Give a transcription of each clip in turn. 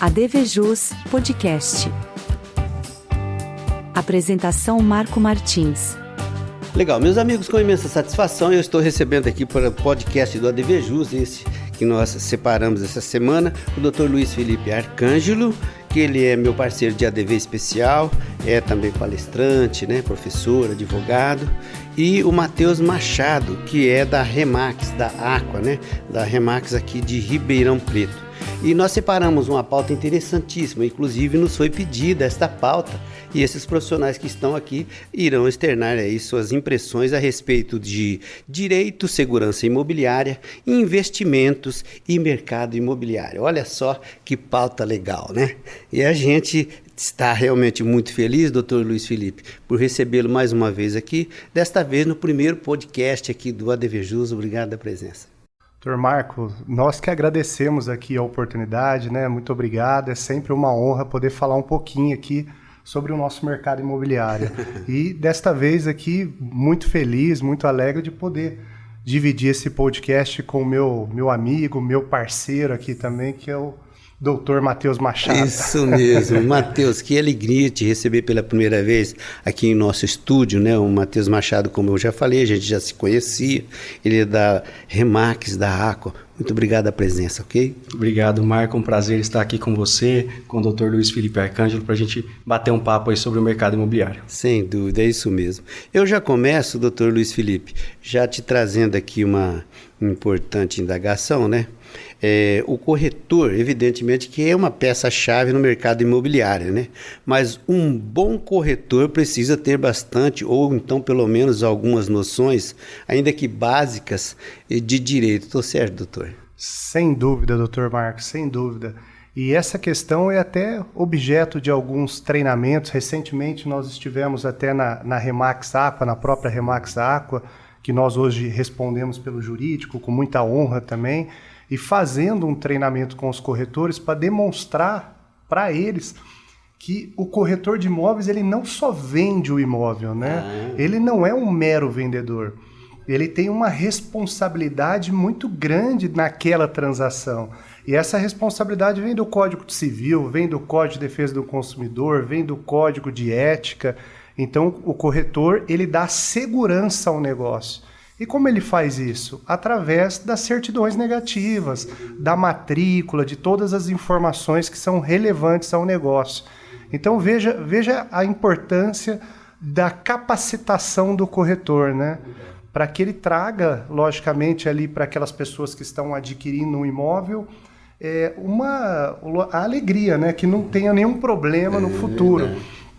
ADVJus Podcast. Apresentação Marco Martins. Legal, meus amigos, com imensa satisfação eu estou recebendo aqui para o podcast do ADVJus, esse que nós separamos essa semana, o Dr. Luiz Felipe Arcângelo, que ele é meu parceiro de ADV especial, é também palestrante, né, professor, advogado, e o Matheus Machado, que é da Remax, da Aqua, né, da Remax aqui de Ribeirão Preto. E nós separamos uma pauta interessantíssima, inclusive nos foi pedida esta pauta, e esses profissionais que estão aqui irão externar aí suas impressões a respeito de direito, segurança imobiliária, investimentos e mercado imobiliário. Olha só que pauta legal, né? E a gente está realmente muito feliz, Dr. Luiz Felipe, por recebê-lo mais uma vez aqui, desta vez no primeiro podcast aqui do ADVJus. Obrigado pela presença. Dr. Marco, nós que agradecemos aqui a oportunidade, né? Muito obrigado, é sempre uma honra poder falar um pouquinho aqui sobre o nosso mercado imobiliário. E desta vez aqui, muito feliz, muito alegre de poder dividir esse podcast com o meu amigo, meu parceiro aqui também, que é o Dr. Matheus Machado. Isso mesmo, Matheus, que alegria te receber pela primeira vez aqui em nosso estúdio, né? O Matheus Machado, como eu já falei, a gente já se conhecia, ele é da Remax, da Aqua. Muito obrigado pela presença, ok? Obrigado, Marco, um prazer estar aqui com você, com o Dr. Luiz Felipe Arcângelo, para a gente bater um papo aí sobre o mercado imobiliário. Sem dúvida, é isso mesmo. Eu já começo, Dr. Luiz Felipe, já te trazendo aqui uma importante indagação, né? O corretor, evidentemente, que é uma peça-chave no mercado imobiliário, né? Mas um bom corretor precisa ter bastante, ou então pelo menos algumas noções, ainda que básicas, de direito. Estou certo, doutor? Sem dúvida, doutor Marcos, sem dúvida. E essa questão é até objeto de alguns treinamentos. Recentemente nós estivemos até na Remax Aqua, na própria Remax Aqua, que nós hoje respondemos pelo jurídico, com muita honra também, e fazendo um treinamento com os corretores para demonstrar para eles que o corretor de imóveis ele não só vende o imóvel, né? Ele não é um mero vendedor. Ele tem uma responsabilidade muito grande naquela transação. E essa responsabilidade vem do Código Civil, vem do Código de Defesa do Consumidor, vem do Código de Ética. Então, o corretor ele dá segurança ao negócio. E como ele faz isso? Através das certidões negativas, da matrícula, de todas as informações que são relevantes ao negócio. Então veja a importância da capacitação do corretor, né? Para que ele traga, logicamente, ali para aquelas pessoas que estão adquirindo um imóvel, a alegria, né? Que não tenha nenhum problema no futuro.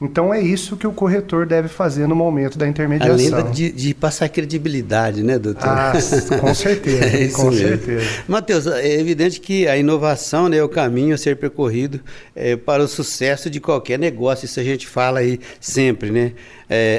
Então é isso que o corretor deve fazer no momento da intermediação. Além de passar credibilidade, né, doutor? Com certeza, é isso com mesmo. certeza. Matheus, é evidente que a inovação, né, é o caminho a ser percorrido para o sucesso de qualquer negócio, isso a gente fala aí sempre, né?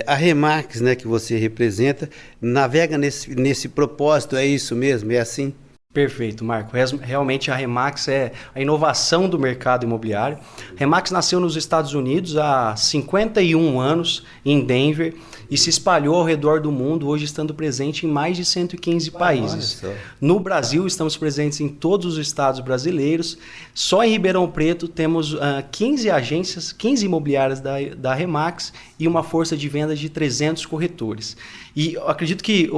A Remax, né, que você representa, navega nesse propósito, é isso mesmo? É assim? Perfeito, Marco. Realmente a Remax é a inovação do mercado imobiliário. Remax nasceu nos Estados Unidos há 51 anos, em Denver, e se espalhou ao redor do mundo, hoje estando presente em mais de 115 países. No Brasil, estamos presentes em todos os estados brasileiros. Só em Ribeirão Preto temos 15 agências, 15 imobiliárias da Remax e uma força de vendas de 300 corretores. E eu acredito que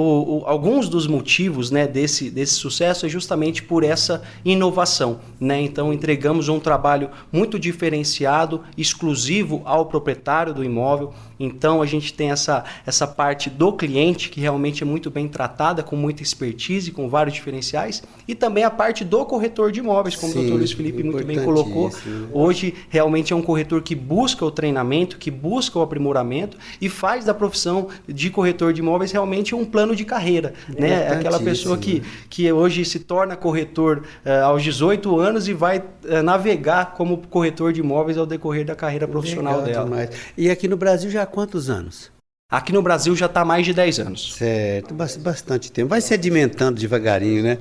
alguns dos motivos, né, desse sucesso é justamente por essa inovação, né? Então entregamos um trabalho muito diferenciado, exclusivo ao proprietário do imóvel. Então a gente tem essa parte do cliente que realmente é muito bem tratada, com muita expertise, com vários diferenciais, e também a parte do corretor de imóveis, como o Dr. Luiz Felipe muito bem colocou. Hoje realmente é um corretor que busca o treinamento, que busca o aprimoramento e faz da profissão de corretor de imóveis realmente um plano de carreira, né? Aquela pessoa que hoje se torna corretor aos 18 anos e vai navegar como corretor de imóveis ao decorrer da carreira profissional dela. Demais. E aqui no Brasil já há quantos anos? Aqui no Brasil já está há mais de 10 anos. Certo, bastante tempo. Vai sedimentando devagarinho, né?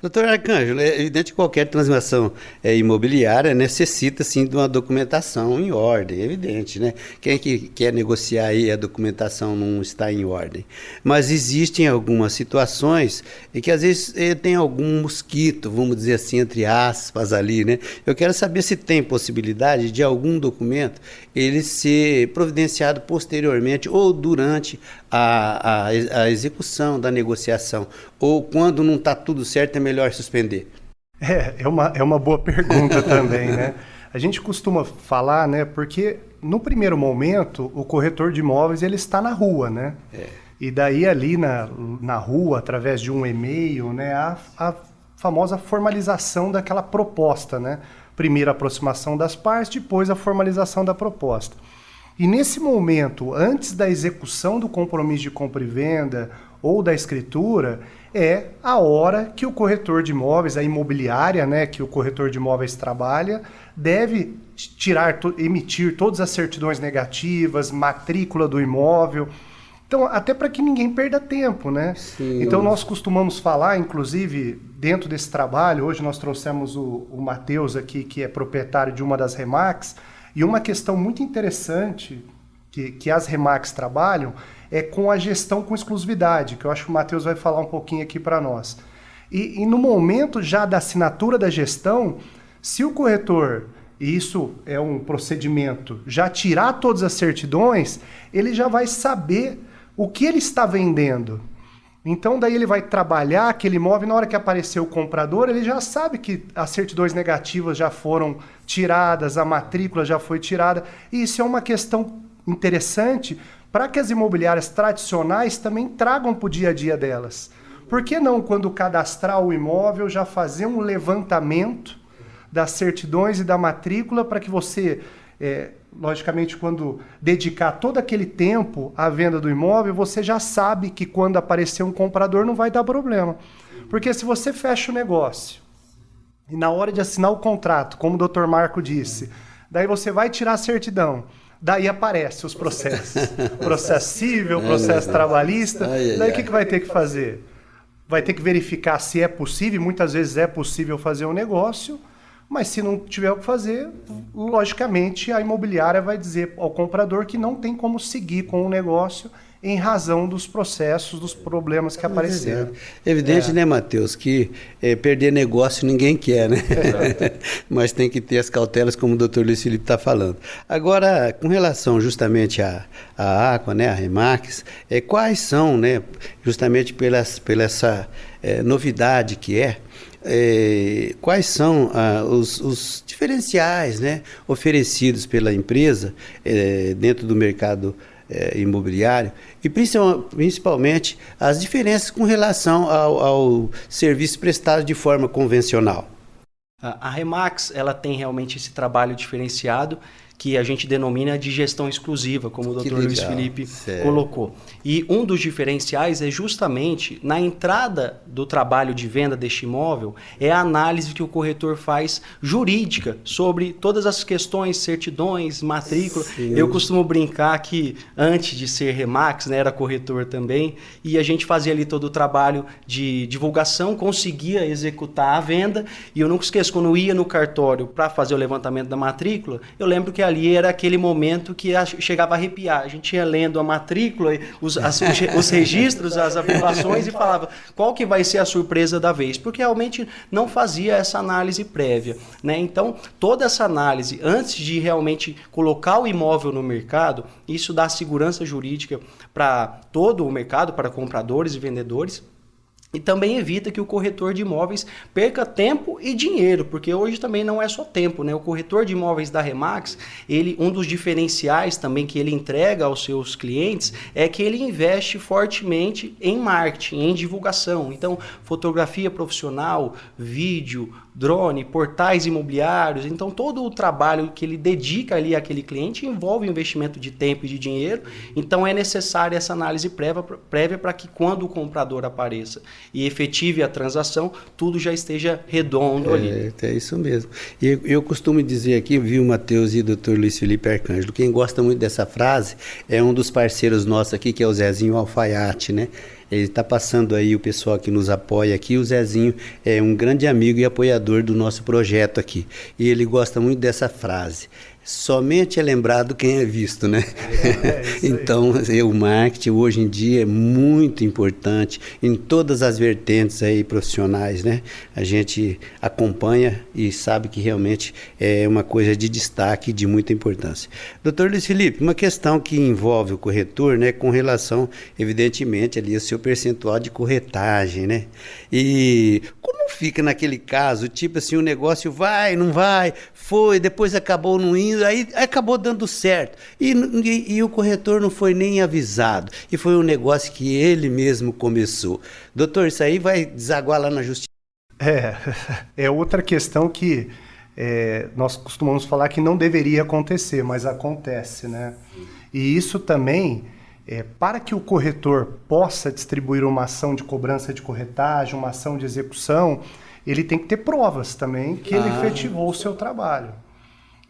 Doutor Arcângelo, é evidente que qualquer transação imobiliária necessita, sim, de uma documentação em ordem, é evidente, né? Quem que quer negociar aí a documentação não está em ordem. Mas existem algumas situações em que, às vezes, tem algum mosquito, vamos dizer assim, entre aspas, ali, né? Eu quero saber se tem possibilidade de algum documento ele ser providenciado posteriormente ou durante a execução da negociação, ou quando não está tudo certo é melhor suspender? É uma boa pergunta também, né? A gente costuma falar, né, porque no primeiro momento o corretor de imóveis ele está na rua, né? E daí ali na rua, através de um e-mail, né, a famosa formalização daquela proposta, né? Primeiro a aproximação das partes, depois a formalização da proposta. E nesse momento, antes da execução do compromisso de compra e venda ou da escritura, é a hora que o corretor de imóveis, a imobiliária, né, que o corretor de imóveis trabalha, deve emitir todas as certidões negativas, matrícula do imóvel. Então, até para que ninguém perda tempo, né? Sim. Então, nós costumamos falar, inclusive, dentro desse trabalho, hoje nós trouxemos o Matheus aqui, que é proprietário de uma das Remax, e uma questão muito interessante que as Remax trabalham é com a gestão com exclusividade, que eu acho que o Matheus vai falar um pouquinho aqui para nós. E no momento já da assinatura da gestão, se o corretor, e isso é um procedimento, já tirar todas as certidões, ele já vai saber o que ele está vendendo. Então daí ele vai trabalhar aquele imóvel, na hora que aparecer o comprador, ele já sabe que as certidões negativas já foram tiradas, a matrícula já foi tirada. E isso é uma questão interessante para que as imobiliárias tradicionais também tragam para o dia a dia delas. Por que não, quando cadastrar o imóvel, já fazer um levantamento das certidões e da matrícula para que você, logicamente, quando dedicar todo aquele tempo à venda do imóvel, você já sabe que quando aparecer um comprador não vai dar problema. Porque se você fecha o negócio e na hora de assinar o contrato, como o Dr. Marco disse, daí você vai tirar a certidão, daí aparecem os processos. Processo civil, processo trabalhista, daí o que vai ter que fazer? Vai ter que verificar se é possível, muitas vezes é possível fazer um negócio, mas se não tiver o que fazer, logicamente a imobiliária vai dizer ao comprador que não tem como seguir com o negócio em razão dos processos, dos problemas que apareceram. Evidente, né, Matheus, que perder negócio ninguém quer, né? Mas tem que ter as cautelas, como o Dr. Luiz Felipe está falando. Agora, com relação justamente à Aqua, né, a Remax, quais são, né, justamente pela essa novidade que quais são os diferenciais, né, oferecidos pela empresa dentro do mercado imobiliário e principalmente as diferenças com relação ao serviço prestado de forma convencional? A Remax, ela tem realmente esse trabalho diferenciado que a gente denomina de gestão exclusiva, como o Dr. Luiz Felipe colocou. E um dos diferenciais é justamente na entrada do trabalho de venda deste imóvel, é a análise que o corretor faz jurídica sobre todas as questões, certidões, matrícula. Sim. Eu costumo brincar que antes de ser Remax, né, era corretor também, e a gente fazia ali todo o trabalho de divulgação, conseguia executar a venda, e eu nunca esqueço, quando eu ia no cartório para fazer o levantamento da matrícula, eu lembro que ali era aquele momento que chegava a arrepiar. A gente ia lendo a matrícula, os registros, as aprovações e falava qual que vai ser a surpresa da vez, porque realmente não fazia essa análise prévia, né? Então, toda essa análise, antes de realmente colocar o imóvel no mercado, isso dá segurança jurídica para todo o mercado, para compradores e vendedores. E também evita que o corretor de imóveis perca tempo e dinheiro, porque hoje também não é só tempo, né? O corretor de imóveis da Remax, um dos diferenciais também que ele entrega aos seus clientes é que ele investe fortemente em marketing, em divulgação. Então, fotografia profissional, vídeo, drone, portais imobiliários. Então, todo o trabalho que ele dedica ali àquele cliente envolve investimento de tempo e de dinheiro. Então, é necessária essa análise prévia para que quando o comprador apareça e efetive a transação, tudo já esteja redondo ali. É isso mesmo. E eu costumo dizer aqui, viu, Matheus e o Dr. Luiz Felipe Arcângelo, quem gosta muito dessa frase é um dos parceiros nossos aqui, que é o Zezinho Alfaiate, né? Ele está passando aí o pessoal que nos apoia aqui. O Zezinho é um grande amigo e apoiador do nosso projeto aqui. E ele gosta muito dessa frase. Somente é lembrado quem é visto, né? Então, o marketing hoje em dia é muito importante em todas as vertentes aí profissionais, né? A gente acompanha e sabe que realmente é uma coisa de destaque, de muita importância. Doutor Luiz Felipe, uma questão que envolve o corretor, né? Com relação, evidentemente, ali ao seu percentual de corretagem, né? E como fica naquele caso, tipo assim, o negócio vai, não vai, foi, depois acabou não indo, aí acabou dando certo. E o corretor não foi nem avisado. E foi um negócio que ele mesmo começou. Doutor, isso aí vai desaguar lá na justiça? É outra questão que nós costumamos falar que não deveria acontecer, mas acontece, né? E isso também, para que o corretor possa distribuir uma ação de cobrança de corretagem, uma ação de execução, ele tem que ter provas também que ele efetivou o seu trabalho.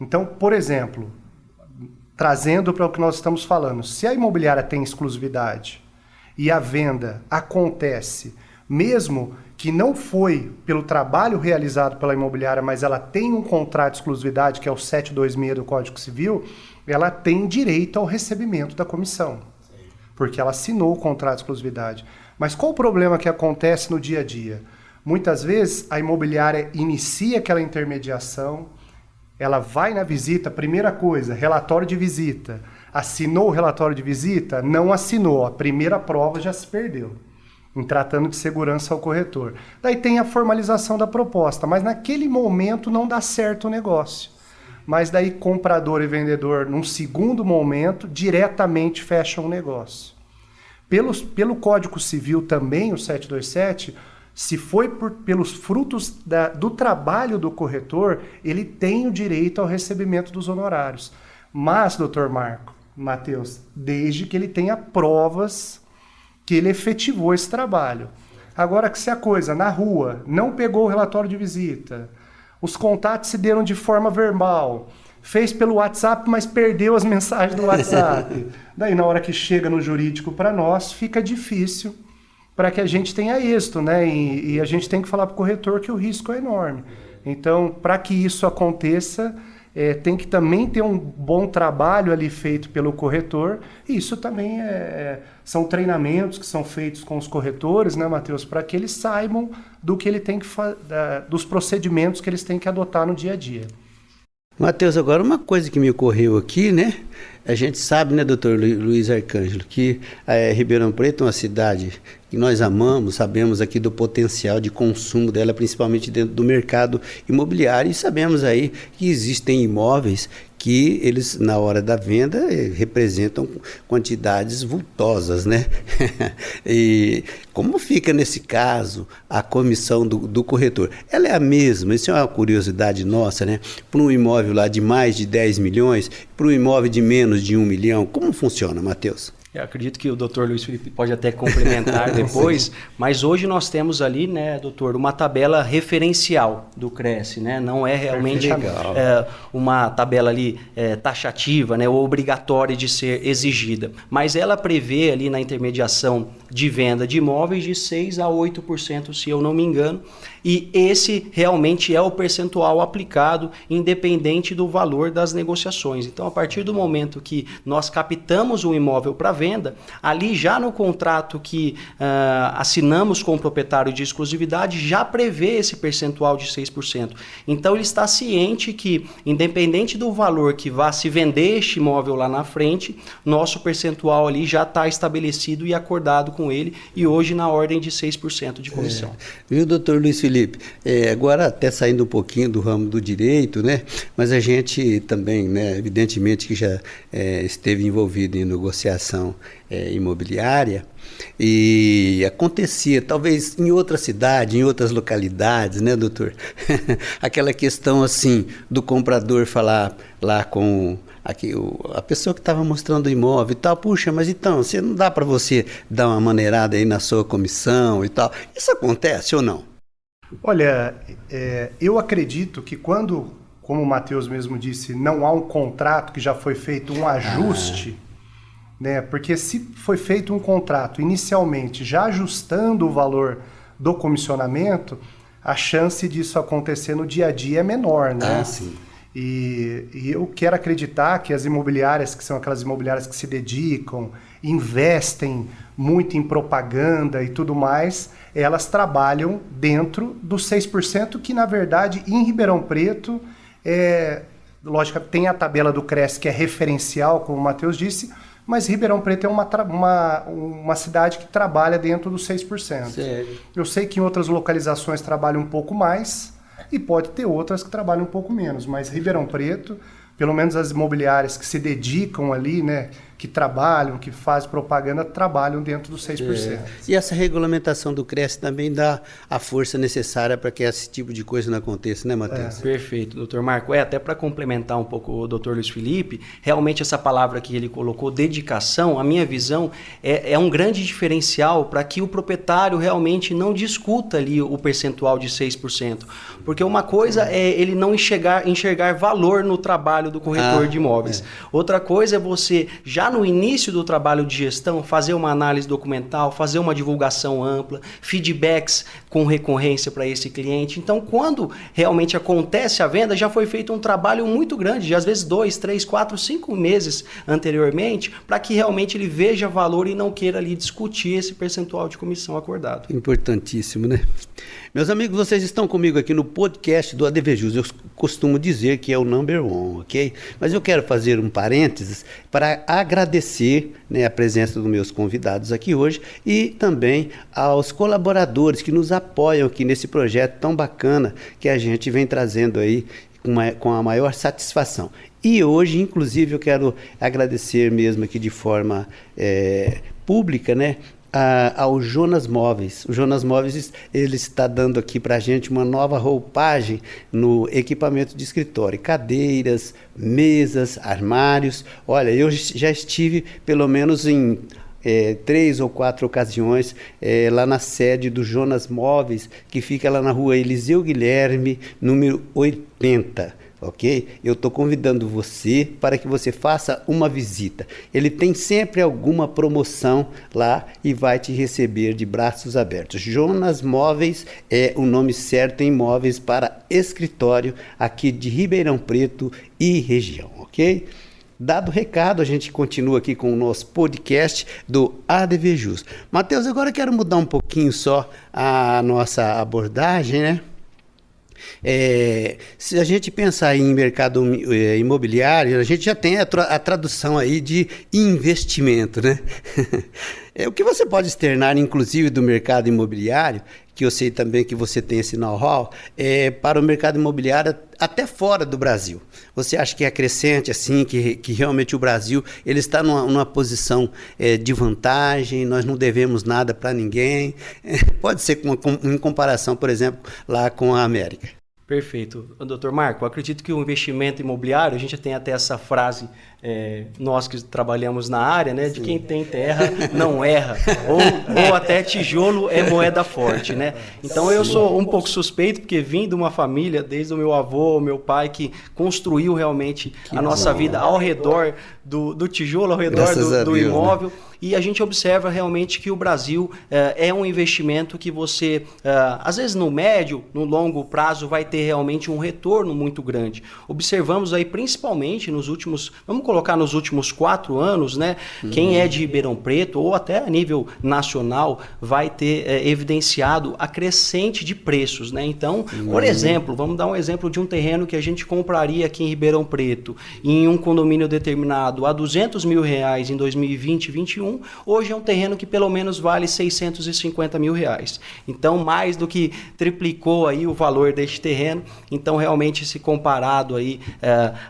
Então, por exemplo, trazendo para o que nós estamos falando, se a imobiliária tem exclusividade e a venda acontece, mesmo que não foi pelo trabalho realizado pela imobiliária, mas ela tem um contrato de exclusividade, que é o 726 do Código Civil, ela tem direito ao recebimento da comissão, porque ela assinou o contrato de exclusividade. Mas qual o problema que acontece no dia a dia? Muitas vezes a imobiliária inicia aquela intermediação, ela vai na visita, primeira coisa, relatório de visita. Assinou o relatório de visita? Não assinou. A primeira prova já se perdeu, em tratando de segurança ao corretor. Daí tem a formalização da proposta, mas naquele momento não dá certo o negócio. Mas daí comprador e vendedor, num segundo momento, diretamente fecham o negócio. Pelo Código Civil também, o 727, se foi pelos frutos do trabalho do corretor, ele tem o direito ao recebimento dos honorários. Mas, doutor Matheus, desde que ele tenha provas que ele efetivou esse trabalho. Agora, que se a coisa na rua não pegou o relatório de visita, os contatos se deram de forma verbal, fez pelo WhatsApp, mas perdeu as mensagens do WhatsApp. Daí, na hora que chega no jurídico para nós, fica difícil para que a gente tenha êxito, né? E a gente tem que falar para o corretor que o risco é enorme. Então, para que isso aconteça, tem que também ter um bom trabalho ali feito pelo corretor. E isso também são treinamentos que são feitos com os corretores, né, Matheus? Para que eles saibam do que ele tem que dos procedimentos que eles têm que adotar no dia a dia. Matheus, agora uma coisa que me ocorreu aqui, né? A gente sabe, né, doutor Luiz Arcângelo, que Ribeirão Preto é uma cidade que nós amamos, sabemos aqui do potencial de consumo dela, principalmente dentro do mercado imobiliário, e sabemos aí que existem imóveis que eles, na hora da venda, representam quantidades vultosas, né? E como fica, nesse caso, a comissão do corretor? Ela é a mesma, isso é uma curiosidade nossa, né? Para um imóvel lá de mais de 10 milhões, para um imóvel de menos de 1 milhão, como funciona, Matheus? Eu acredito que o doutor Luiz Felipe pode até complementar depois, mas hoje nós temos ali, né, doutor, uma tabela referencial do Cresce, né? Não é realmente uma tabela ali taxativa, né, ou obrigatória de ser exigida, mas ela prevê ali na intermediação de venda de imóveis de 6% a 8%, se eu não me engano, e esse realmente é o percentual aplicado, independente do valor das negociações. Então, a partir do momento que nós captamos um imóvel para venda, ali já no contrato que assinamos com o proprietário de exclusividade, já prevê esse percentual de 6%. Então, ele está ciente que, independente do valor que vá se vender este imóvel lá na frente, nosso percentual ali já está estabelecido e acordado com ele, e hoje na ordem de 6% de comissão. Viu, doutor Luiz Felipe? Agora até saindo um pouquinho do ramo do direito, né? Mas a gente também, né, evidentemente que já esteve envolvido em negociação imobiliária, e acontecia, talvez em outra cidade, em outras localidades, né, doutor? Aquela questão assim, do comprador falar lá com a pessoa que estava mostrando o imóvel e tal, puxa, mas então, não dá para você dar uma maneirada aí na sua comissão e tal? Isso acontece ou não? Olha, eu acredito que quando, como o Matheus mesmo disse, não há um contrato que já foi feito um ajuste, né? Porque se foi feito um contrato inicialmente já ajustando o valor do comissionamento, a chance disso acontecer no dia a dia é menor, né? Sim. E eu quero acreditar que as imobiliárias, que são aquelas imobiliárias que se dedicam, investem muito em propaganda e tudo mais, elas trabalham dentro dos 6%, que na verdade em Ribeirão Preto, lógico, tem a tabela do Cresce que é referencial, como o Matheus disse, mas Ribeirão Preto é uma cidade que trabalha dentro dos 6%. Sério? Eu sei que em outras localizações trabalham um pouco mais, e pode ter outras que trabalham um pouco menos, mas Ribeirão Preto, pelo menos as imobiliárias que se dedicam ali, né, que trabalham, que fazem propaganda, trabalham dentro dos 6%. E essa regulamentação do Cresce também dá a força necessária para que esse tipo de coisa não aconteça, né, Matheus? Perfeito, doutor Marco. Até para complementar um pouco o doutor Luiz Felipe, realmente essa palavra que ele colocou, dedicação, a minha visão é um grande diferencial para que o proprietário realmente não discuta ali o percentual de 6%. Porque uma coisa é ele não enxergar valor no trabalho do corretor de imóveis. Outra coisa é você, já no início do trabalho de gestão, fazer uma análise documental, fazer uma divulgação ampla, feedbacks com recorrência para esse cliente. Então, quando realmente acontece a venda, já foi feito um trabalho muito grande, de às vezes 2, 3, 4, 5 meses anteriormente, para que realmente ele veja valor e não queira ali discutir esse percentual de comissão acordado. Importantíssimo, né? Meus amigos, vocês estão comigo aqui no podcast do ADVJus. Eu costumo dizer que é o number one, ok? Mas eu quero fazer um parênteses para agradecer, né, a presença dos meus convidados aqui hoje e também aos colaboradores que nos apoiam aqui nesse projeto tão bacana que a gente vem trazendo aí com a maior satisfação. E hoje, inclusive, eu quero agradecer mesmo aqui de forma pública, né, ao Jonas Móveis. O Jonas Móveis, ele está dando aqui para a gente uma nova roupagem no equipamento de escritório, cadeiras, mesas, armários. Olha, eu já estive pelo menos em 3 ou 4 ocasiões lá na sede do Jonas Móveis, que fica lá na rua Eliseu Guilherme, número 80. Ok? Eu estou convidando você para que você faça uma visita. Ele tem sempre alguma promoção lá e vai te receber de braços abertos. Jonas Móveis é o nome certo em móveis para escritório aqui de Ribeirão Preto e região, ok? Dado o recado, a gente continua aqui com o nosso podcast do ADVJus. Matheus, agora eu quero mudar um pouquinho só a nossa abordagem, né? Se a gente pensar em mercado imobiliário, a gente já tem a tradução aí de investimento, né? O que você pode externar, inclusive, do mercado imobiliário, que eu sei também que você tem esse know-how, para o mercado imobiliário até fora do Brasil. Você acha que é crescente, assim, que realmente o Brasil ele está numa posição de vantagem, nós não devemos nada para ninguém? Pode ser em comparação, por exemplo, lá com a América. Perfeito. Doutor Marco, eu acredito que o investimento imobiliário, a gente tem até essa frase, nós que trabalhamos na área, né, de quem tem terra não erra, ou até tijolo é moeda forte, né? Então eu sou um pouco suspeito, porque vim de uma família, desde o meu avô, meu pai, que construiu realmente a nossa vida ao redor do tijolo, ao redor do imóvel. Né? E a gente observa realmente que o Brasil é um investimento que você, às vezes no médio, no longo prazo, vai ter realmente um retorno muito grande. Observamos aí principalmente nos últimos, vamos colocar nos últimos 4 anos, né? Quem é de Ribeirão Preto ou até a nível nacional vai ter evidenciado a crescente de preços, né? Então, por exemplo, vamos dar um exemplo de um terreno que a gente compraria aqui em Ribeirão Preto em um condomínio determinado a R$200 mil em 2020 e 2021, 51, hoje é um terreno que pelo menos vale R$650 mil. Então, mais do que triplicou aí o valor deste terreno. Então, realmente, se comparado aí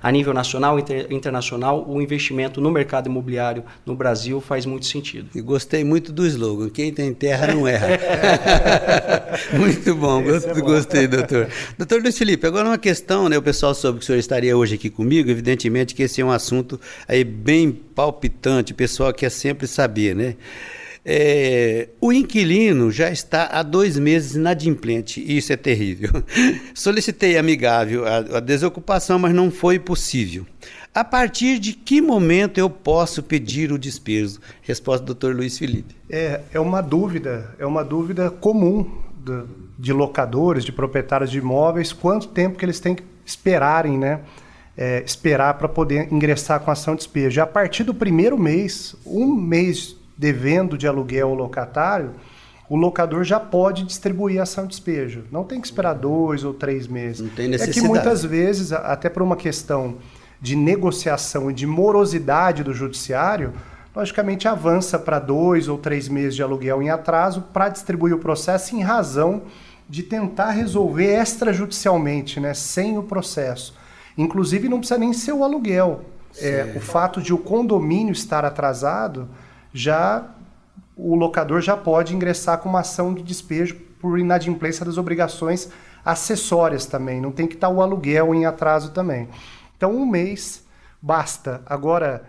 a nível nacional e internacional, o investimento no mercado imobiliário no Brasil faz muito sentido. E gostei muito do slogan, quem tem terra não erra. Muito bom, gostei, doutor. Doutor Luiz Felipe, agora uma questão, né? O pessoal soube que o senhor estaria hoje aqui comigo, evidentemente que esse é um assunto aí bem palpitante, o pessoal quer sempre saber, né? O inquilino já está há 2 meses inadimplente, e isso é terrível. Solicitei amigável a desocupação, mas não foi possível. A partir de que momento eu posso pedir o despejo? Resposta do Dr. Luiz Felipe. É uma dúvida comum de locadores, de proprietários de imóveis, quanto tempo que eles têm que esperarem, né? Esperar para poder ingressar com a ação de despejo. A partir do primeiro mês, 1 mês devendo de aluguel ao locatário, o locador já pode distribuir a ação de despejo. Não tem que esperar 2 ou 3 meses. Não tem necessidade. É que muitas vezes, até por uma questão de negociação e de morosidade do judiciário, logicamente avança para 2 ou 3 meses de aluguel em atraso para distribuir o processo em razão de tentar resolver extrajudicialmente, né, sem o processo. Inclusive não precisa nem ser o aluguel. O fato de o condomínio estar atrasado, o locador já pode ingressar com uma ação de despejo por inadimplência das obrigações acessórias também. Não tem que estar o aluguel em atraso também. Então, 1 mês basta. Agora,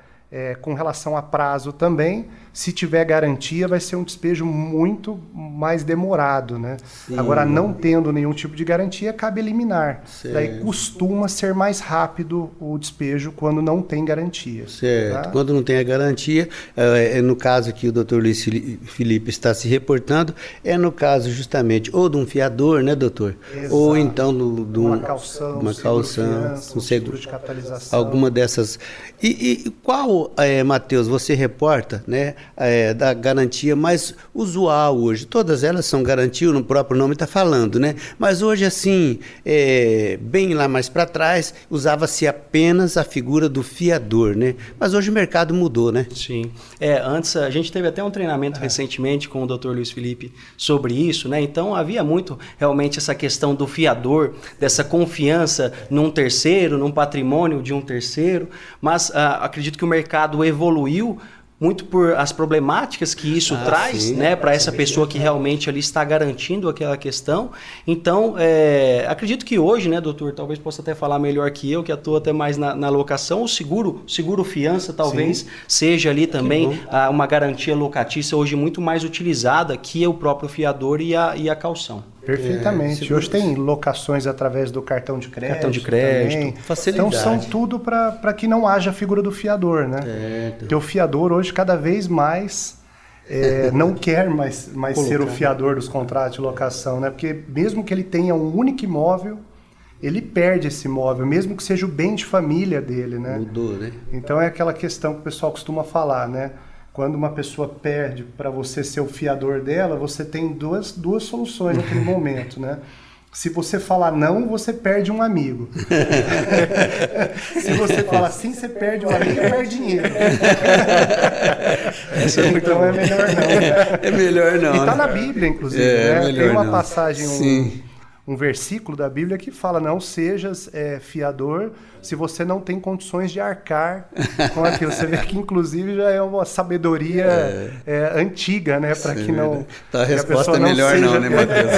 com relação a prazo também, se tiver garantia, vai ser um despejo muito mais demorado, né? Sim. Agora, não tendo nenhum tipo de garantia, cabe eliminar. Certo. Daí costuma ser mais rápido o despejo quando não tem garantia. Certo. Tá? Quando não tem a garantia, no caso que o doutor Luiz Felipe está se reportando, é no caso justamente ou de um fiador, né, doutor? Exato. Ou então de uma calção, um seguro de capitalização. Alguma dessas. E qual, Matheus, você reporta, né, da garantia mais usual hoje? Todas elas são garantia, no próprio nome está falando, né? Mas hoje, assim, bem lá mais para trás, usava-se apenas a figura do fiador, né? Mas hoje o mercado mudou, né? Sim. Antes, a gente teve até um treinamento recentemente com o Dr. Luiz Felipe sobre isso, né? Então, havia muito, realmente, essa questão do fiador, dessa confiança num terceiro, num patrimônio de um terceiro, mas acredito que o mercado evoluiu muito por as problemáticas que isso traz, né, para essa pessoa que realmente ali está garantindo aquela questão. Então, acredito que hoje, né, doutor, talvez possa até falar melhor que eu, que atuo até mais na locação, o seguro fiança talvez seja ali também uma garantia locatícia hoje muito mais utilizada que o próprio fiador e a calção. Perfeitamente. Hoje tem locações através do cartão de crédito. Facilidade. Então são tudo para que não haja a figura do fiador, né? Porque o fiador hoje cada vez mais não quer mais ser o fiador dos contratos de locação, né? Porque mesmo que ele tenha um único imóvel, ele perde esse imóvel, mesmo que seja o bem de família dele, né? Mudou, né? Então é aquela questão que o pessoal costuma falar, né? Quando uma pessoa perde para você ser o fiador dela, você tem duas soluções naquele momento, né? Se você falar não, você perde um amigo. Se você falar sim, você perde um amigo e perde dinheiro. Então é melhor não. Né? É melhor não. E está na Bíblia, inclusive. Né? Tem uma passagem, Sim. Um versículo da Bíblia que fala: não sejas fiador se você não tem condições de arcar com aquilo. Você vê que, inclusive, já é uma sabedoria antiga, né? Para que não. Então, a resposta é melhor não, né, Matheus?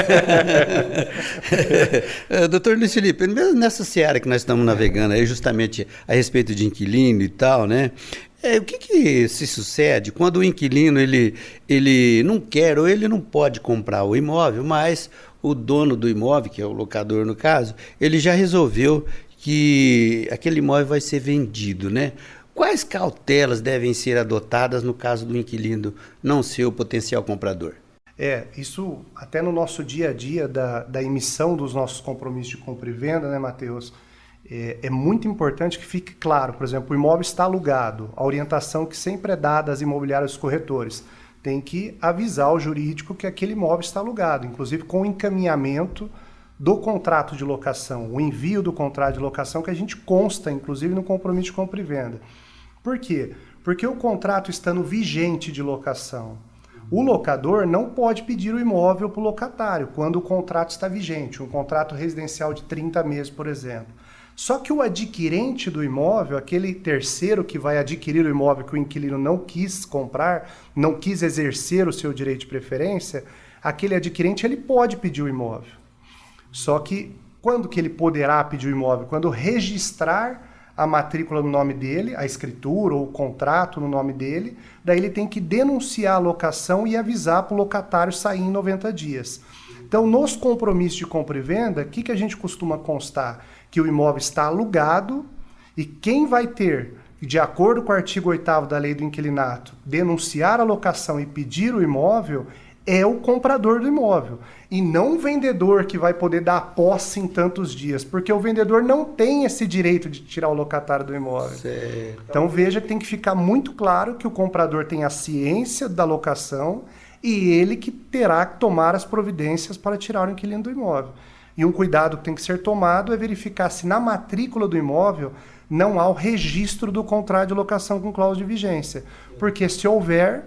Doutor Luiz Felipe, mesmo nessa seara que nós estamos navegando aí, justamente a respeito de inquilino e tal, né? O que se sucede quando o inquilino ele não quer ou ele não pode comprar o imóvel, mas o dono do imóvel, que é o locador no caso, ele já resolveu que aquele imóvel vai ser vendido, né? Quais cautelas devem ser adotadas no caso do inquilino não ser o potencial comprador? Isso até no nosso dia a dia da emissão dos nossos compromissos de compra e venda, né, Matheus? É muito importante que fique claro, por exemplo, o imóvel está alugado, a orientação que sempre é dada às imobiliárias dos corretores, tem que avisar o jurídico que aquele imóvel está alugado, inclusive com o encaminhamento do contrato de locação, o envio do contrato de locação que a gente consta, inclusive, no compromisso de compra e venda. Por quê? Porque o contrato estando vigente de locação, o locador não pode pedir o imóvel para o locatário quando o contrato está vigente, um contrato residencial de 30 meses, por exemplo. Só que o adquirente do imóvel, aquele terceiro que vai adquirir o imóvel que o inquilino não quis comprar, não quis exercer o seu direito de preferência, aquele adquirente ele pode pedir o imóvel. Só que quando que ele poderá pedir o imóvel? Quando registrar a matrícula no nome dele, a escritura ou o contrato no nome dele, daí ele tem que denunciar a locação e avisar para o locatário sair em 90 dias. Então, nos compromissos de compra e venda, o que a gente costuma constar? Que o imóvel está alugado e quem vai ter, de acordo com o artigo 8º da Lei do Inquilinato, denunciar a locação e pedir o imóvel é o comprador do imóvel. E não o vendedor que vai poder dar a posse em tantos dias, porque o vendedor não tem esse direito de tirar o locatário do imóvel. Certo. Então veja que tem que ficar muito claro que o comprador tem a ciência da locação e ele que terá que tomar as providências para tirar o inquilino do imóvel. E um cuidado que tem que ser tomado é verificar se na matrícula do imóvel não há o registro do contrato de locação com cláusula de vigência. Porque se houver,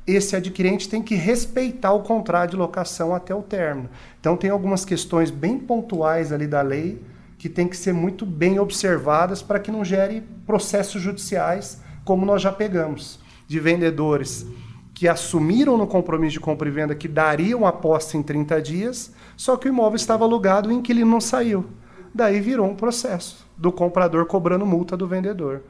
esse adquirente tem que respeitar o contrato de locação até o término. Então tem algumas questões bem pontuais ali da lei que tem que ser muito bem observadas para que não gere processos judiciais, como nós já pegamos, de vendedores que assumiram no compromisso de compra e venda que dariam a posse em 30 dias, só que o imóvel estava alugado e o inquilino não saiu. Daí virou um processo do comprador cobrando multa do vendedor.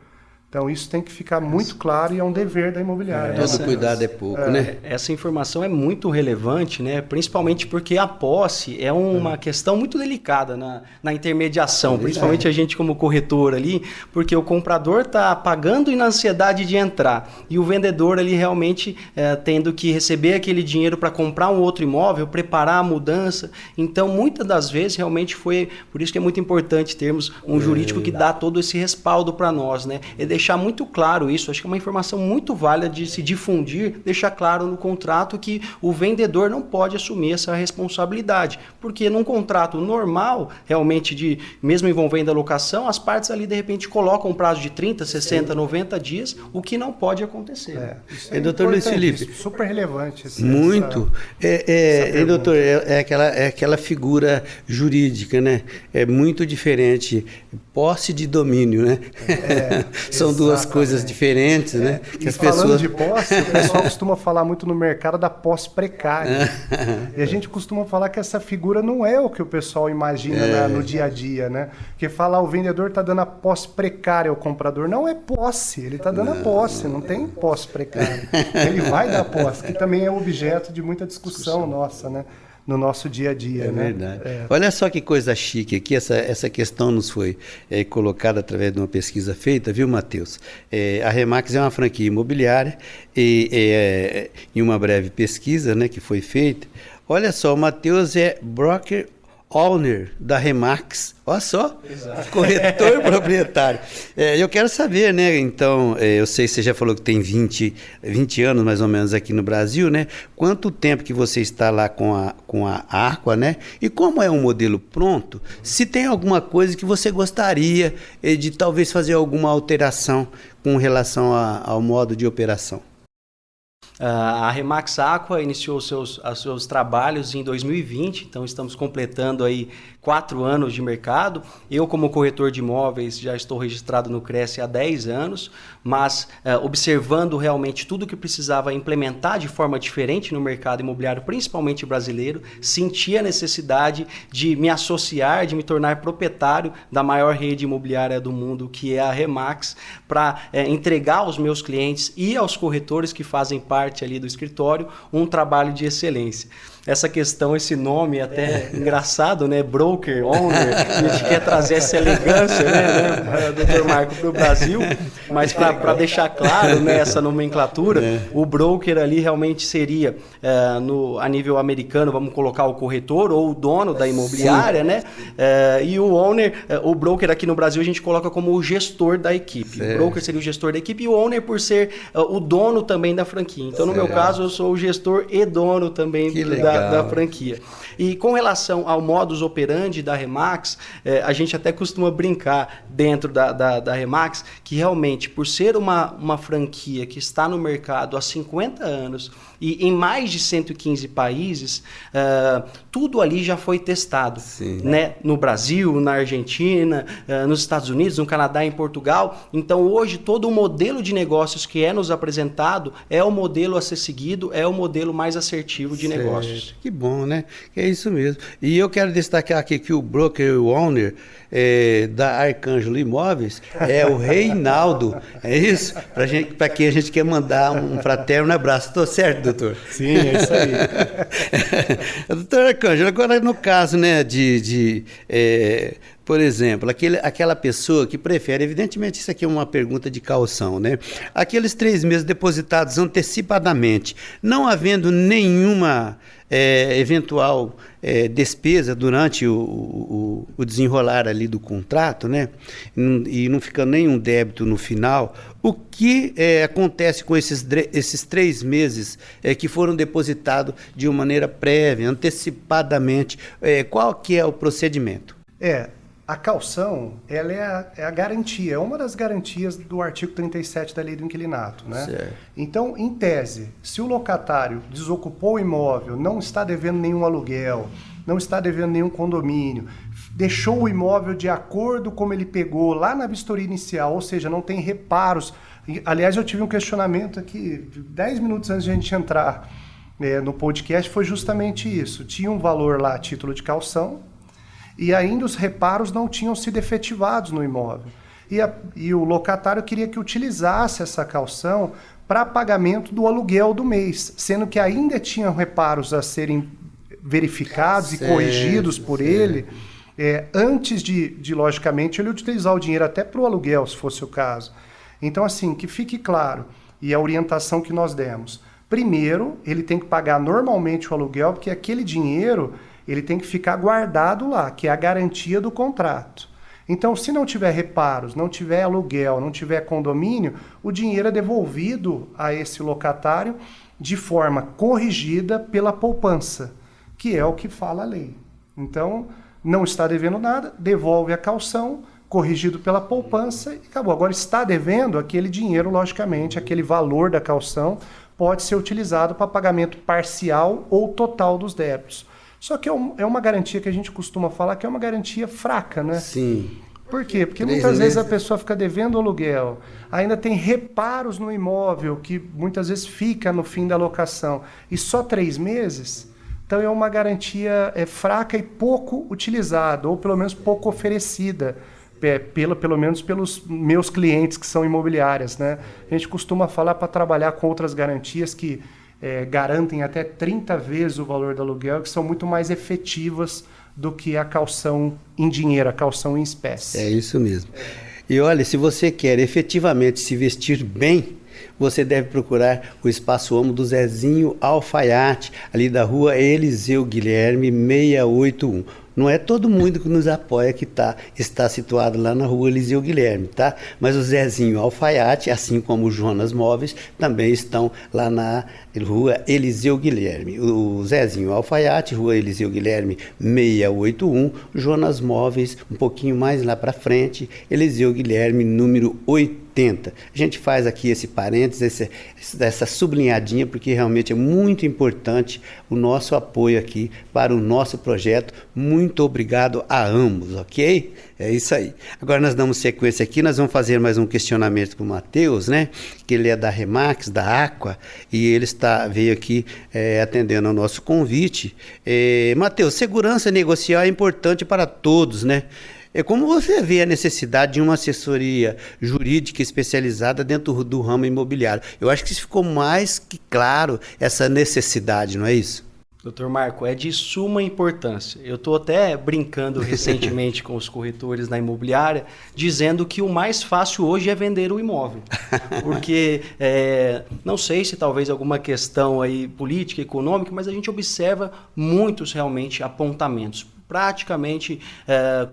Então isso tem que ficar muito claro e é um dever da imobiliária. Todo cuidado é pouco, né? Essa informação é muito relevante, né? Principalmente porque a posse é uma questão muito delicada na intermediação, principalmente a gente como corretor ali, porque o comprador está pagando e na ansiedade de entrar, e o vendedor ali realmente tendo que receber aquele dinheiro para comprar um outro imóvel, preparar a mudança. Então, muitas das vezes, realmente foi, por isso que é muito importante termos um jurídico que dá todo esse respaldo para nós, né? Deixar muito claro isso, acho que é uma informação muito válida de se difundir, deixar claro no contrato que o vendedor não pode assumir essa responsabilidade, porque num contrato normal, realmente mesmo envolvendo a locação, as partes ali de repente colocam um prazo de 30, 60, 90 dias, o que não pode acontecer. Doutor Luiz Felipe, super relevante. Muito. Doutor, é aquela figura jurídica, né? É muito diferente. Posse de domínio, né? São duas coisas diferentes, né? Que as falando de posse, o pessoal costuma falar muito no mercado da posse precária. E a gente costuma falar que essa figura não é o que o pessoal imagina no dia a dia, né? Porque falar o vendedor está dando a posse precária ao comprador. Não é posse, ele está dando a posse, não tem posse precária. Ele vai dar posse, que também é objeto de muita discussão nossa, né? No nosso dia a dia, né? Verdade. Olha só que coisa chique aqui, essa questão nos foi colocada através de uma pesquisa feita, viu, Matheus? A Remax é uma franquia imobiliária e em uma breve pesquisa, né, que foi feita, olha só, o Matheus é broker owner da Remax, olha só, exato. Corretor proprietário. Eu quero saber, né, então, eu sei que você já falou que tem 20 anos mais ou menos aqui no Brasil, né, quanto tempo que você está lá com a Aqua, né, e como é um modelo pronto, se tem alguma coisa que você gostaria de talvez fazer alguma alteração com relação ao modo de operação. A Remax Aqua iniciou os seus trabalhos em 2020, então estamos completando aí 4 anos de mercado. Eu, como corretor de imóveis, já estou registrado no Cresce há 10 anos, mas observando realmente tudo que precisava implementar de forma diferente no mercado imobiliário, principalmente brasileiro, senti a necessidade de me associar, de me tornar proprietário da maior rede imobiliária do mundo, que é a Remax, para entregar aos meus clientes e aos corretores que fazem parte ali do escritório, um trabalho de excelência. Essa questão, esse nome até engraçado, né? Broker, owner, a gente quer trazer essa elegância, né, Dr. Marco, para o Brasil, mas para deixar claro, né, essa nomenclatura, o broker ali realmente seria, a nível americano, vamos colocar o corretor ou o dono da imobiliária, né? E o owner, o broker aqui no Brasil a gente coloca como o gestor da equipe. O broker seria o gestor da equipe e o owner por ser o dono também da franquia. Então, no meu caso, eu sou o gestor e dono também da franquia. E com relação ao modus operandi da Remax, a gente até costuma brincar dentro da Remax que realmente, por ser uma franquia que está no mercado há 50 anos e em mais de 115 países, tudo ali já foi testado. Né? No Brasil, na Argentina, nos Estados Unidos, no Canadá, em Portugal. Então, hoje, todo o modelo de negócios que é nos apresentado é o modelo a ser seguido, é o modelo mais assertivo de negócios. Que bom, né? É isso mesmo. E eu quero destacar aqui que o broker owner da Arcângelo Imóveis é o Reinaldo. É isso? Para quem a gente quer mandar um fraterno abraço. Estou certo, doutor? Sim, é isso aí. Doutor Arcângelo, agora no caso, né, por exemplo, aquela pessoa que prefere, evidentemente isso aqui é uma pergunta de caução, né? Aqueles 3 meses depositados antecipadamente, não havendo nenhuma eventual despesa durante o desenrolar ali do contrato, né? E não ficando nenhum débito no final, o que acontece com esses 3 meses que foram depositados de uma maneira prévia, antecipadamente? Qual que é o procedimento? A caução, ela é a garantia, é uma das garantias do artigo 37 da Lei do Inquilinato, né? Certo. Então, em tese, se o locatário desocupou o imóvel, não está devendo nenhum aluguel, não está devendo nenhum condomínio, deixou o imóvel de acordo como ele pegou lá na vistoria inicial, ou seja, não tem reparos. Aliás, eu tive um questionamento aqui, 10 minutos antes de a gente entrar no podcast, foi justamente isso. Tinha um valor lá a título de caução, e ainda os reparos não tinham sido efetivados no imóvel. E o locatário queria que utilizasse essa caução para pagamento do aluguel do mês, sendo que ainda tinham reparos a serem verificados e corrigidos por ele, antes de, logicamente, ele utilizar o dinheiro até para o aluguel, se fosse o caso. Então, assim, que fique claro, e a orientação que nós demos. Primeiro, ele tem que pagar normalmente o aluguel, porque aquele dinheiro ele tem que ficar guardado lá, que é a garantia do contrato. Então, se não tiver reparos, não tiver aluguel, não tiver condomínio, o dinheiro é devolvido a esse locatário de forma corrigida pela poupança, que é o que fala a lei. Então, não está devendo nada, devolve a caução, corrigido pela poupança e acabou. Agora, está devendo aquele dinheiro, logicamente, aquele valor da caução pode ser utilizado para pagamento parcial ou total dos débitos. Só que é uma garantia que a gente costuma falar que é uma garantia fraca, né? Sim. Por quê? Porque muitas vezes a pessoa fica devendo aluguel, ainda tem reparos no imóvel que muitas vezes fica no fim da locação e só 3 meses, então é uma garantia fraca e pouco utilizada, ou pelo menos pouco oferecida, pelo menos pelos meus clientes que são imobiliárias, né? A gente costuma falar para trabalhar com outras garantias que garantem até 30 vezes o valor do aluguel, que são muito mais efetivas do que a caução em dinheiro, a caução em espécie. É isso mesmo. E olha, se você quer efetivamente se vestir bem, você deve procurar o Espaço Homo do Zezinho Alfaiate, ali da rua Eliseu Guilherme 681. Não é todo mundo que nos apoia que está situado lá na rua Eliseu Guilherme, tá? Mas o Zezinho Alfaiate, assim como o Jonas Móveis, também estão lá na rua Eliseu Guilherme. O Zezinho Alfaiate, rua Eliseu Guilherme 681, Jonas Móveis, um pouquinho mais lá para frente, Eliseu Guilherme número 80. A gente faz aqui esse parênteses, essa sublinhadinha, porque realmente é muito importante o nosso apoio aqui para o nosso projeto. Muito obrigado a ambos, ok? É isso aí. Agora nós damos sequência aqui, nós vamos fazer mais um questionamento para o Matheus, né? Que ele é da Remax, da Aqua, e ele veio aqui atendendo ao nosso convite. Matheus, segurança negocial é importante para todos, né? Como você vê a necessidade de uma assessoria jurídica especializada dentro do ramo imobiliário? Eu acho que ficou mais que claro essa necessidade, não é isso? Doutor Marco, é de suma importância. Eu estou até brincando recentemente com os corretores na imobiliária, dizendo que o mais fácil hoje é vender o imóvel. Porque, não sei se talvez alguma questão aí política, econômica, mas a gente observa muitos realmente apontamentos. praticamente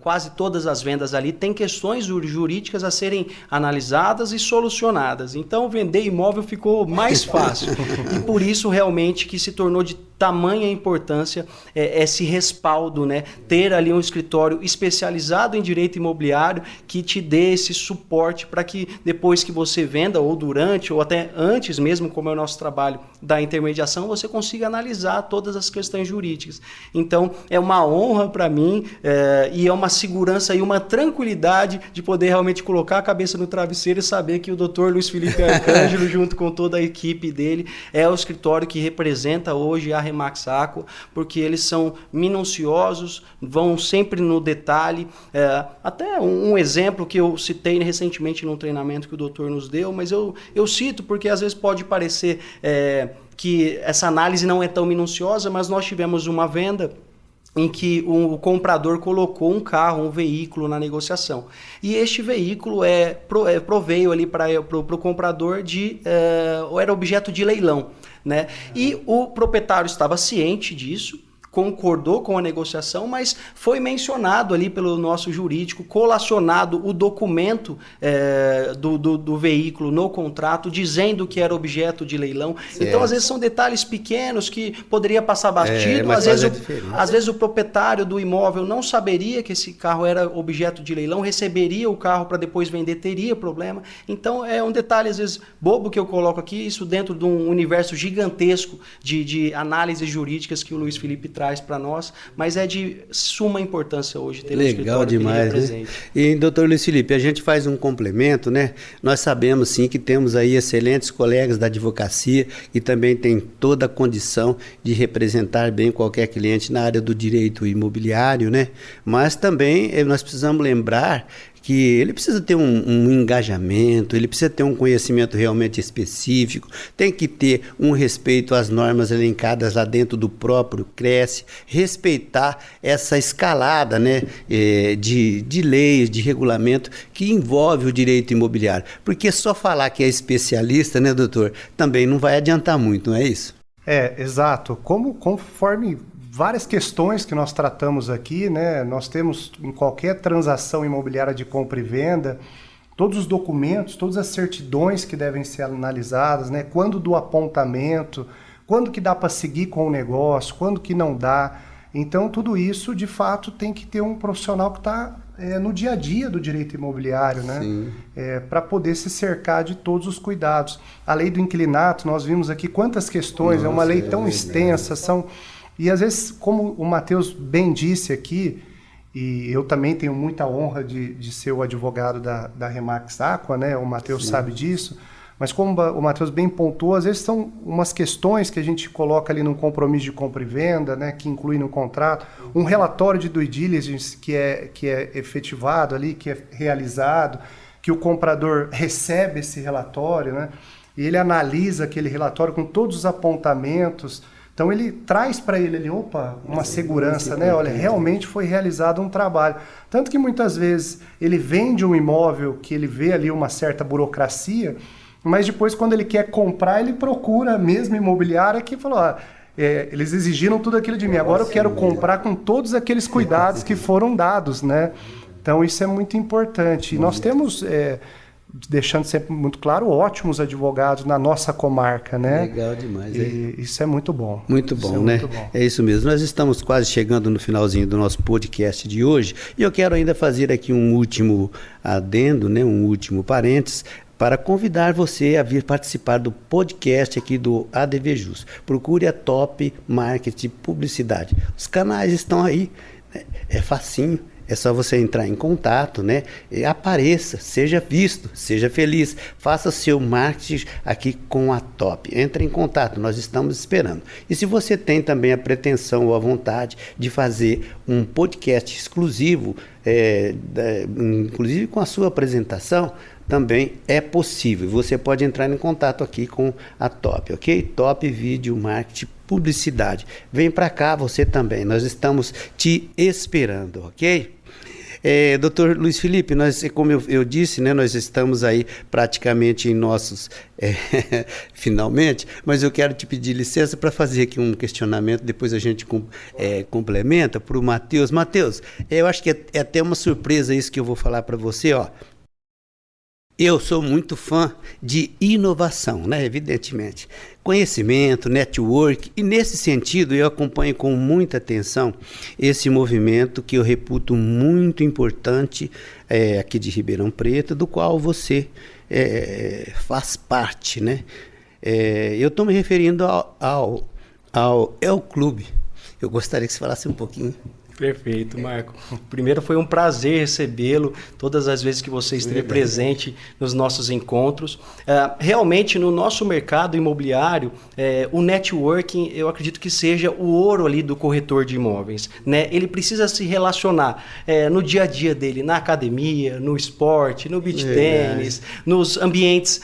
quase todas as vendas ali tem questões jurídicas a serem analisadas e solucionadas. Então, vender imóvel ficou mais fácil. E por isso, realmente, que se tornou de tamanha importância esse respaldo, né? Ter ali um escritório especializado em direito imobiliário que te dê esse suporte para que depois que você venda, ou durante, ou até antes mesmo, como é o nosso trabalho da intermediação, você consiga analisar todas as questões jurídicas. Então, é uma honra para mim e é uma segurança e uma tranquilidade de poder realmente colocar a cabeça no travesseiro e saber que o Dr. Luiz Felipe Arcângelo, junto com toda a equipe dele, é o escritório que representa hoje a Remax Aqua, porque eles são minuciosos, vão sempre no detalhe. Até um exemplo que eu citei recentemente num treinamento que o doutor nos deu, mas eu cito porque às vezes pode parecer que essa análise não é tão minuciosa, mas nós tivemos uma venda em que o comprador colocou um carro, um veículo na negociação. E este veículo proveio ali para o comprador era objeto de leilão, né? E o proprietário estava ciente disso, concordou com a negociação, mas foi mencionado ali pelo nosso jurídico, colacionado o documento do veículo no contrato, dizendo que era objeto de leilão. Certo. Então, às vezes, são detalhes pequenos que poderia passar batido. Às vezes, o proprietário do imóvel não saberia que esse carro era objeto de leilão, receberia o carro para depois vender, teria problema. Então, é um detalhe, às vezes, bobo que eu coloco aqui, isso dentro de um universo gigantesco de análises jurídicas que o Luiz Felipe traz para nós, mas é de suma importância hoje ter um escritório demais, que represente. Né? E, doutor Luiz Felipe, a gente faz um complemento, né? Nós sabemos, sim, que temos aí excelentes colegas da advocacia que também têm toda a condição de representar bem qualquer cliente na área do direito imobiliário, né? Mas também nós precisamos lembrar que ele precisa ter um engajamento, ele precisa ter um conhecimento realmente específico, tem que ter um respeito às normas elencadas lá dentro do próprio CRES, respeitar essa escalada, né, de leis, de regulamento que envolve o direito imobiliário. Porque só falar que é especialista, né, doutor, também não vai adiantar muito, não é isso? Exato. Conforme várias questões que nós tratamos aqui, né? Nós temos em qualquer transação imobiliária de compra e venda, todos os documentos, todas as certidões que devem ser analisadas, né? Quando do apontamento, quando que dá para seguir com o negócio, quando que não dá. Então, tudo isso, de fato, tem que ter um profissional que está no dia a dia do direito imobiliário, né? Para poder se cercar de todos os cuidados. A lei do inquilinato, nós vimos aqui quantas questões, é uma lei tão extensa, E às vezes, como o Matheus bem disse aqui, e eu também tenho muita honra de ser o advogado da Remax Aqua, né? O Matheus sabe disso, mas como o Matheus bem pontuou, às vezes são umas questões que a gente coloca ali num compromisso de compra e venda, né? Que inclui no contrato, um relatório de due diligence que é efetivado ali, que é realizado, que o comprador recebe esse relatório, né? E ele analisa aquele relatório com todos os apontamentos. Então ele traz para ele ali, uma segurança, né? Olha, realmente foi realizado um trabalho. Tanto que muitas vezes ele vende um imóvel que ele vê ali uma certa burocracia, mas depois quando ele quer comprar, ele procura a mesma imobiliária que falou, eles exigiram tudo aquilo de mim, agora eu quero comprar com todos aqueles cuidados que foram dados, né? Então isso é muito importante. E nós temos... deixando sempre muito claro, ótimos advogados na nossa comarca, né? Legal demais. Isso é muito bom. Muito bom, né? Muito bom. É isso mesmo. Nós estamos quase chegando no finalzinho do nosso podcast de hoje e eu quero ainda fazer aqui um último adendo, né? Um último parênteses, para convidar você a vir participar do podcast aqui do ADV Jus. Procure a Top Marketing Publicidade. Os canais estão aí, né? É facinho. É só você entrar em contato, né? E apareça, seja visto, seja feliz. Faça seu marketing aqui com a Top. Entre em contato, nós estamos esperando. E se você tem também a pretensão ou a vontade de fazer um podcast exclusivo, inclusive com a sua apresentação, também é possível. Você pode entrar em contato aqui com a Top, ok? Top Video Marketing Publicidade. Vem para cá você também, nós estamos te esperando, ok? Doutor Luiz Felipe, como eu disse, né, nós estamos aí praticamente em nossos finalmente, mas eu quero te pedir licença para fazer aqui um questionamento, depois a gente complementa para o Matheus. Matheus, eu acho que é até uma surpresa isso que eu vou falar para você, ó. Eu sou muito fã de inovação, né? Evidentemente. Conhecimento, network, e nesse sentido eu acompanho com muita atenção esse movimento que eu reputo muito importante aqui de Ribeirão Preto, do qual você faz parte, né? Eu estou me referindo ao El Clube. Eu gostaria que você falasse um pouquinho. Perfeito, Marco. Primeiro, foi um prazer recebê-lo todas as vezes que você esteve presente nos nossos encontros. Realmente, no nosso mercado imobiliário, o networking, eu acredito que seja o ouro ali do corretor de imóveis, né? Ele precisa se relacionar no dia a dia dele, na academia, no esporte, no beach tênis, nos ambientes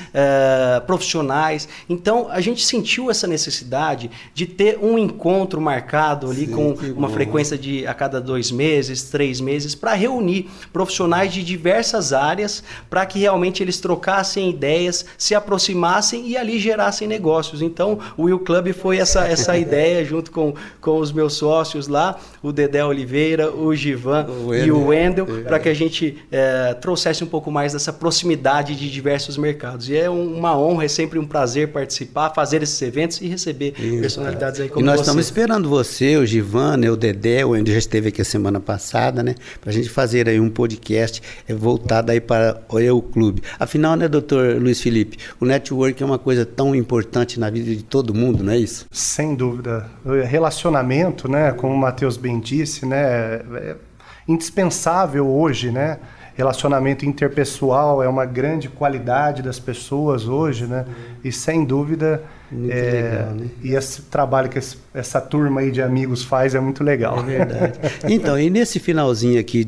profissionais. Então, a gente sentiu essa necessidade de ter um encontro marcado ali com uma frequência de a cada 2 meses, 3 meses, para reunir profissionais de diversas áreas, para que realmente eles trocassem ideias, se aproximassem e ali gerassem negócios. Então, o Will Club foi essa ideia, junto com os meus sócios lá, o Dedé Oliveira, o Givan e o Wendel, para que a gente trouxesse um pouco mais dessa proximidade de diversos mercados. E é uma honra, é sempre um prazer participar, fazer esses eventos e receber personalidades aí como você. E nós estamos esperando você, o Givan, né, o Dedé, o Wendel já esteve aqui a semana passada, né, para a gente fazer aí um podcast voltado aí para o Eu Clube. Afinal, né, doutor Luiz Felipe, o network é uma coisa tão importante na vida de todo mundo, não é isso? Sem dúvida. Relacionamento, né, como o Matheus bem disse, né, é indispensável hoje, né? Relacionamento interpessoal é uma grande qualidade das pessoas hoje, né? E sem dúvida, legal, né? E esse trabalho que essa turma aí de amigos faz é muito legal. É verdade. Então, e nesse finalzinho aqui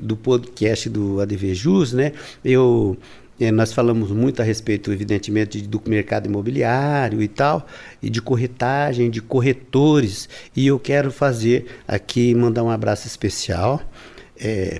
do podcast do ADVJus, né? Nós falamos muito a respeito, evidentemente, do mercado imobiliário e tal, e de corretagem, de corretores. E eu quero mandar um abraço especial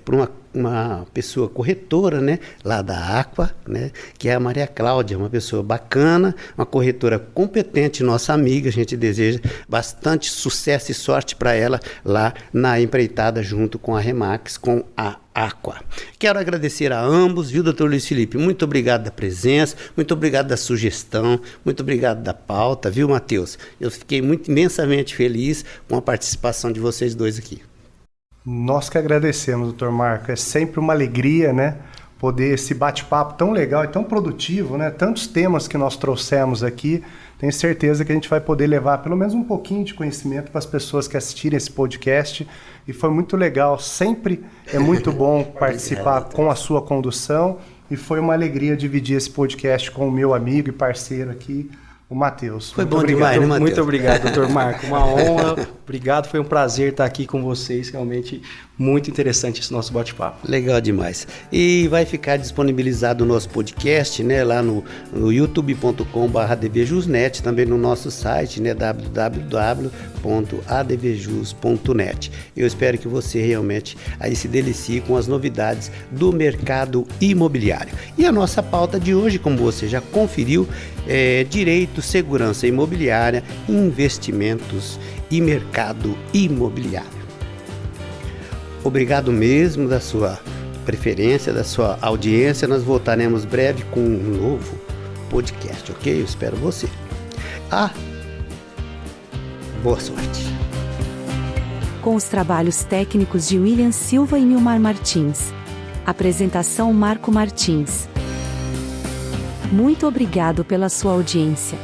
para uma pessoa corretora, né, lá da Aqua, né, que é a Maria Cláudia, uma pessoa bacana, uma corretora competente, nossa amiga. A gente deseja bastante sucesso e sorte para ela lá na empreitada junto com a Remax, com a Aqua. Quero agradecer a ambos, viu, doutor Luiz Felipe? Muito obrigado da presença, muito obrigado da sugestão, muito obrigado da pauta, viu, Matheus? Eu fiquei imensamente feliz com a participação de vocês dois aqui. Nós que agradecemos, doutor Marco. É sempre uma alegria, né, poder esse bate-papo tão legal e tão produtivo, né? Tantos temas que nós trouxemos aqui. Tenho certeza que a gente vai poder levar pelo menos um pouquinho de conhecimento para as pessoas que assistirem esse podcast. E foi muito legal. Sempre é muito bom participar com a sua condução. E foi uma alegria dividir esse podcast com o meu amigo e parceiro aqui, o Matheus. Foi bom demais, né, Matheus? Muito obrigado, doutor Marco. Uma honra. Obrigado, foi um prazer estar aqui com vocês. Realmente muito interessante esse nosso bate-papo. Legal demais. E vai ficar disponibilizado o nosso podcast, né, lá no youtube.com/advjusnet, também no nosso site, né, www.advjus.net. Eu espero que você realmente aí se delicie com as novidades do mercado imobiliário. E a nossa pauta de hoje, como você já conferiu, é direito, segurança imobiliária, investimentos e mercado imobiliário. Obrigado mesmo da sua preferência, da sua audiência. Nós voltaremos breve com um novo podcast, ok? Eu espero você. Boa sorte. Com os trabalhos técnicos de William Silva e Nilmar Martins. Apresentação Marco Martins. Muito obrigado pela sua audiência.